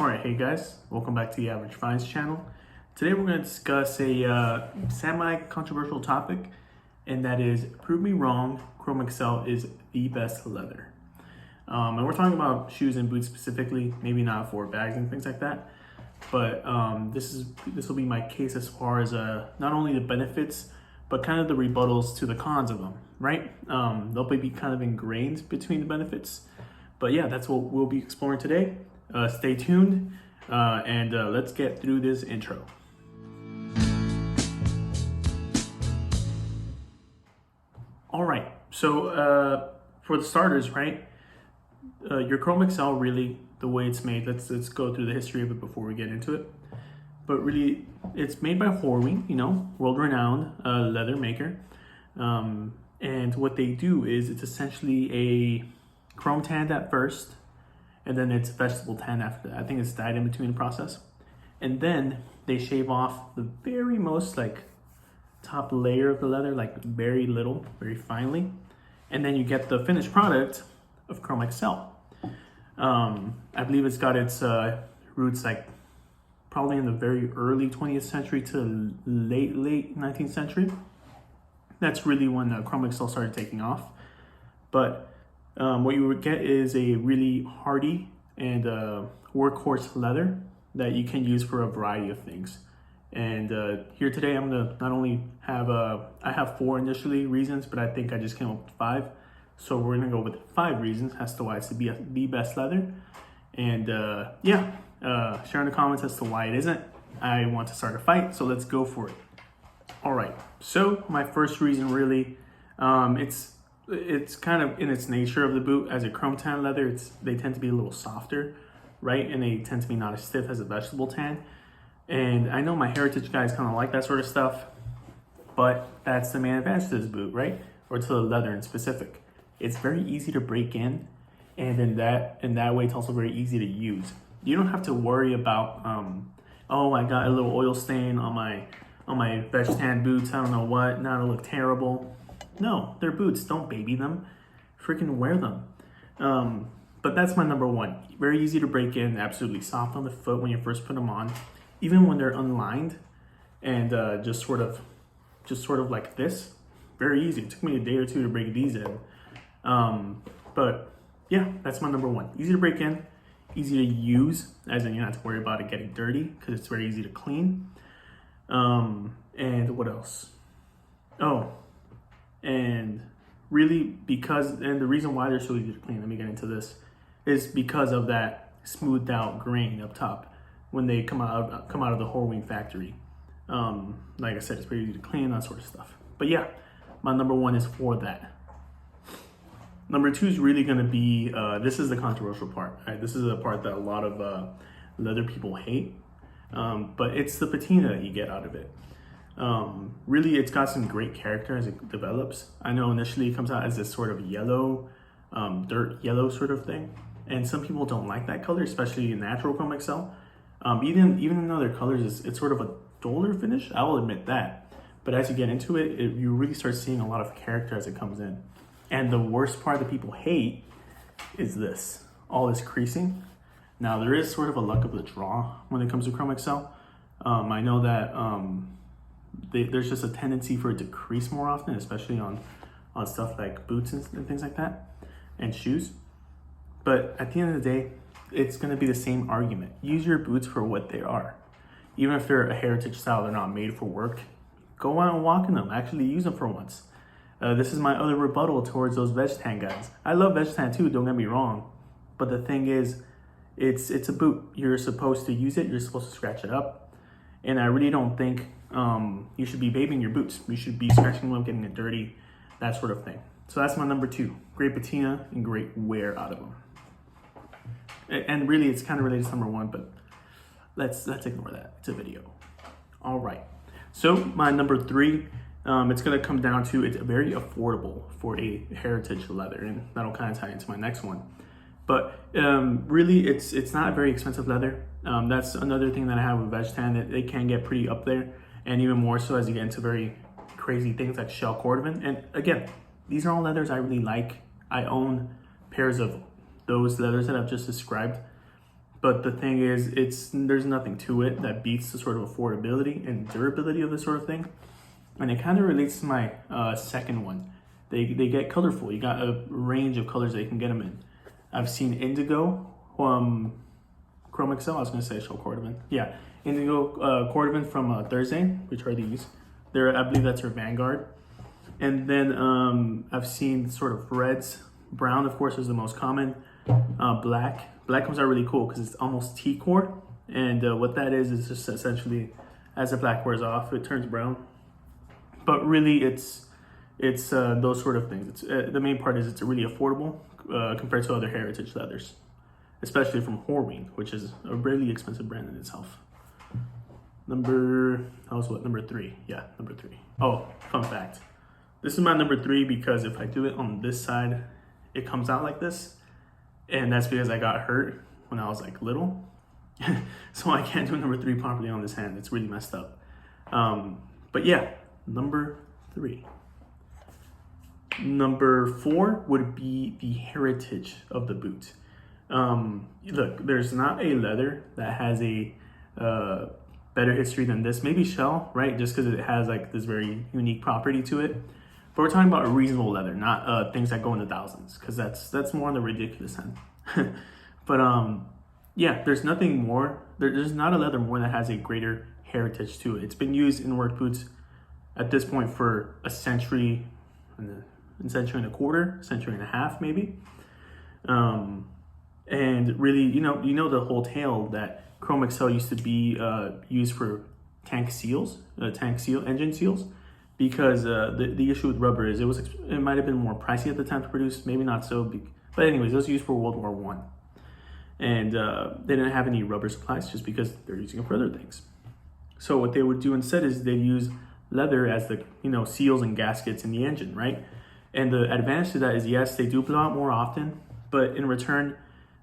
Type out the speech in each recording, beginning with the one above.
Alright, hey guys, welcome back to the Average Finds channel. Today we're going to discuss a semi-controversial topic, and that is, prove me wrong, Chromexcel is the best leather. And we're talking about shoes and boots specifically, maybe not for bags and things like that, but this will be my case as far as not only the benefits, but kind of the rebuttals to the cons of them, right? They'll be kind of ingrained between the benefits, but yeah, that's what we'll be exploring today. Stay tuned and let's get through this intro. All right, so for the starters, right, your Chromexcel, really the way it's made, let's go through the history of it before we get into it. But really, it's made by Horween, world-renowned leather maker. And what they do is it's essentially a chrome tanned at first, and then it's vegetable tan after that. I think it's dyed in between the process. And then they shave off the very most top layer of the leather, very little, very finely. And then you get the finished product of Chromexcel. I believe it's got its roots probably in the very early 20th century to late 19th century. That's really when Chromexcel started taking off. But what you would get is a really hardy and workhorse leather that you can use for a variety of things. And here today, I'm gonna not only have I have 4 initially reasons, but I think I just came up with 5. So we're gonna go with 5 reasons as to why it's the best leather. And share in the comments as to why it isn't. I want to start a fight, so let's go for it. All right, so my first reason really, it's kind of in its nature of the boot. As a chrome tan leather, they tend to be a little softer, right? And they tend to be not as stiff as a vegetable tan. And I know my heritage guys kind of like that sort of stuff, but that's the main advantage to this boot, right? Or to the leather in specific. It's very easy to break in, and in that way, it's also very easy to use. You don't have to worry about, oh, I got a little oil stain on my veg tan boots. I don't know what. Now it'll look terrible. No, they're boots. Don't baby them. Freaking wear them. But that's my number 1. Very easy to break in. Absolutely soft on the foot when you first put them on, even when they're unlined and just sort of like this. Very easy. It took me a day or 2 to break these in. But yeah, that's my number 1. Easy to break in, easy to use, as in you don't have to worry about it getting dirty because it's very easy to clean. And what else? Oh, and really the reason why they're so easy to clean, let me get into this, is because of that smoothed out grain up top when they come out of the Horween factory. Like I said, it's very easy to clean, that sort of stuff. But yeah, my number 1 is for that. Number 2 is really going to be, this is the controversial part. Right? This is the part that a lot of leather people hate, but it's the patina that you get out of it. Really, it's got some great character as it develops. I know initially it comes out as this sort of yellow, dirt yellow sort of thing, and some people don't like that color, especially in natural Chromexcel. Even in other colors, it's sort of a duller finish. I will admit that, but as you get into it, you really start seeing a lot of character as it comes in. And the worst part that people hate is this, all this creasing. Now, there is sort of a luck of the draw when it comes to Chromexcel. I know that there's just a tendency for it to crease more often, especially on stuff like boots and things like that, and shoes. But at the end of the day, it's gonna be the same argument. Use your boots for what they are. Even if they're a heritage style, they're not made for work, go out and walk in them, actually use them for once. This is my other rebuttal towards those veg tan guys. I love veg tan too, don't get me wrong. But the thing is, it's a boot. You're supposed to use it, you're supposed to scratch it up. And I really don't think you should be babying your boots. You should be scratching them up, getting it dirty, that sort of thing. So that's my number 2. Great patina and great wear out of them. And really, it's kind of related to number 1, but let's ignore that. It's a video. All right. So my number 3, it's going to come down to, it's very affordable for a heritage leather, and that'll kind of tie into my next one. But really, it's not a very expensive leather. That's another thing that I have with veg tan. It can get pretty up there, and even more so as you get into very crazy things like shell cordovan. And again, these are all leathers I really like. I own pairs of those leathers that I've just described. But the thing is, there's nothing to it that beats the sort of affordability and durability of this sort of thing. And it kind of relates to my second one. They get colorful. You got a range of colors that you can get them in. I've seen indigo, Chromexcel. I was gonna say show cordovan. Yeah, indigo cordovan from Thursday, which are these. I believe that's her Vanguard. And then I've seen sort of reds. Brown, of course, is the most common. Black comes out really cool because it's almost T-core. And what that is just essentially, as the black wears off, it turns brown. But really, it's those sort of things. The main part is it's really affordable compared to other heritage leathers, especially from Horween, which is a really expensive brand in itself. Number 3. Yeah, number 3. Oh, fun fact. This is my number 3 because if I do it on this side, it comes out like this. And that's because I got hurt when I was like little. So I can't do number 3 properly on this hand. It's really messed up. But yeah, number 3. Number 4 would be the heritage of the boot. Look, there's not a leather that has a better history than this. Maybe shell, right? Just because it has like this very unique property to it. But we're talking about a reasonable leather, not things that go in the thousands, because that's more on the ridiculous end. But yeah, there's nothing more. There's not a leather more that has a greater heritage to it. It's been used in work boots at this point for a century and a quarter, century and a half maybe. And really, you know the whole tale that Chromexcel used to be used for engine seals, because the issue with rubber is it might have been more pricey at the time to produce, maybe not so big. But anyways, it was used for World War I. And they didn't have any rubber supplies just because they're using it for other things. So what they would do instead is they'd use leather as the seals and gaskets in the engine, right? And the advantage to that is, yes, they do blow out more often, but in return,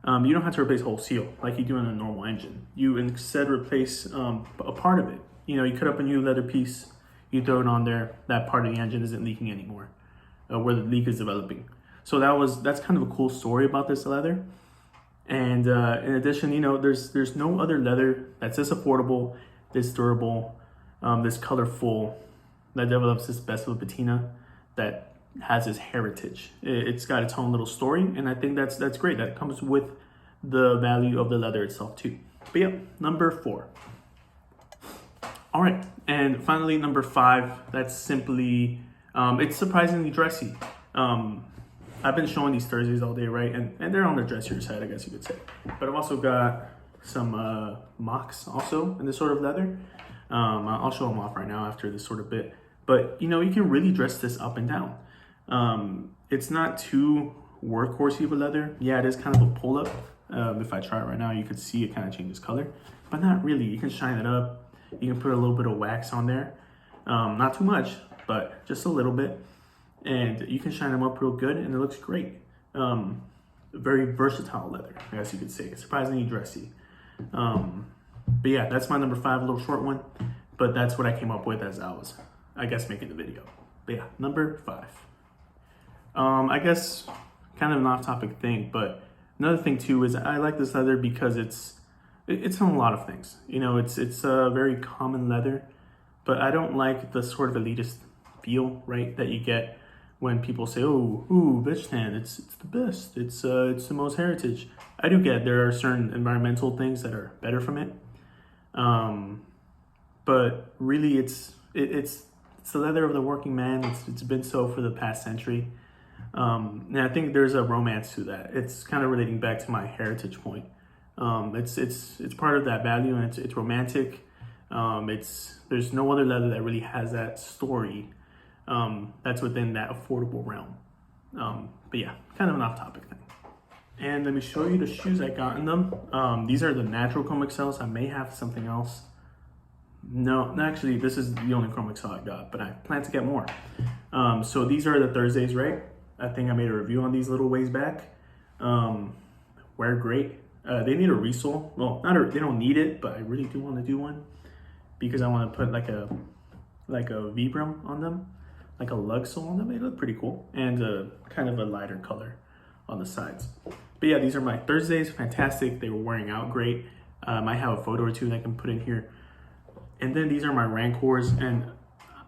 you don't have to replace the whole seal like you do in a normal engine. You instead replace a part of it. You cut up a new leather piece, you throw it on there, that part of the engine isn't leaking anymore, where the leak is developing. So that's kind of a cool story about this leather. And in addition, there's no other leather that's this affordable, this durable, this colorful, that develops this best of a patina, that has this heritage. It's got its own little story, and I think that's great. That comes with the value of the leather itself too. But yeah, number 4. All right, and finally number 5. That's simply it's surprisingly dressy. I've been showing these Thursdays all day, right? And they're on the dressier side, I guess you could say. But I've also got some mocks also in this sort of leather. I'll show them off right now after this sort of bit. But you can really dress this up and down. It's not too workhorse of a leather. Yeah, it is kind of a pull-up. If I try it right now, you could see it kind of changes color. But not really. You can shine it up. You can put a little bit of wax on there. Not too much, but just a little bit. And you can shine them up real good, and it looks great. Very versatile leather, I guess you could say. It's surprisingly dressy. But yeah, that's my number 5, a little short one. But that's what I came up with as I was, making the video. But yeah, number 5. I guess kind of an off-topic thing, but another thing too is I like this leather because it's on a lot of things. It's a very common leather, but I don't like the sort of elitist feel, right, that you get when people say, "Oh, bitch tan, it's the best. It's the most heritage." I do get there are certain environmental things that are better from it, but really it's the leather of the working man. It's been so for the past century, and I think there's a romance to that. It's kind of relating back to my heritage point. It's part of that value, and it's romantic. There's no other leather that really has that story. That's within that affordable realm. But yeah, kind of an off-topic thing. And let me show you the shoes I got in them. These are the natural Chromexcels. I may have something else. No, actually, this is the only Chromexcel I got, but I plan to get more. So these are the Thursdays, right? I think I made a review on these little ways back. Wear great. They need a resole. Well, they don't need it, but I really do want to do one because I want to put like a Vibram on them, like a lug sole on them. They look pretty cool, and kind of a lighter color on the sides. But yeah, these are my Thursdays. Fantastic. They were wearing out great. I have a photo or two that I can put in here. And then these are my Rancors, and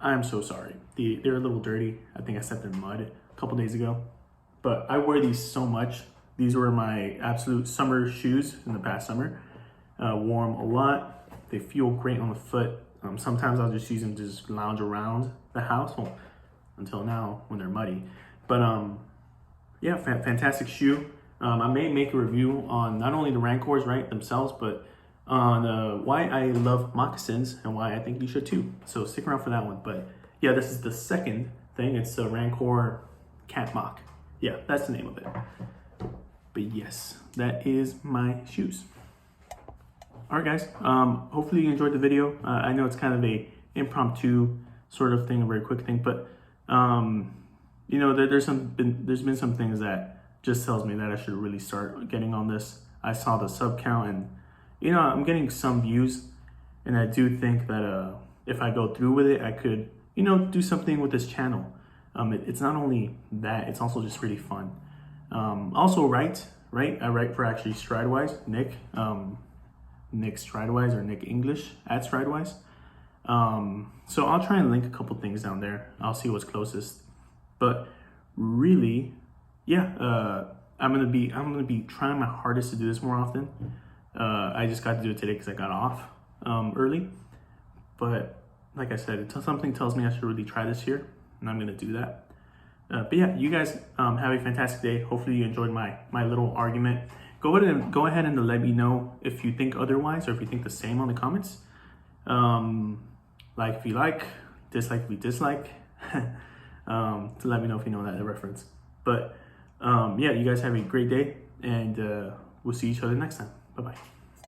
I'm so sorry. They're a little dirty. I think I stepped in mud a couple days ago. But I wear these so much. These were my absolute summer shoes in the past summer. Wore them a lot. They feel great on the foot. Sometimes I'll just use them to just lounge around the house. Well, until now when they're muddy. But yeah, fantastic shoe. I may make a review on not only the Rancors, right, themselves, but on why I love moccasins and why I think you should too. So stick around for that one. But yeah, this is the second thing. It's a Rancor Cat Mock. Yeah, that's the name of it. But yes, that is my shoes. All right, guys. Hopefully you enjoyed the video. I know it's kind of a impromptu sort of thing, a very quick thing, but you know, there's been some things that just tells me that I should really start getting on this. I saw the sub count, and you know, I'm getting some views, and I do think that if I go through with it, I could, you know, do something with this channel. It's not only that, it's also just really fun. Also write. I write for actually Stridewise, Nick Stridewise, or Nick English at Stridewise. So I'll try and link a couple things down there. I'll see what's closest. But really, yeah, I'm gonna be trying my hardest to do this more often. I just got to do it today because I got off early. But like I said, something tells me I should really try this year, and I'm gonna do that. But yeah, you guys have a fantastic day. Hopefully you enjoyed my little argument. Go ahead and let me know if you think otherwise, or if you think the same on the comments. Like if you like, dislike if you dislike. To let me know if you know that reference. But yeah, you guys have a great day, and we'll see each other next time. Bye-bye.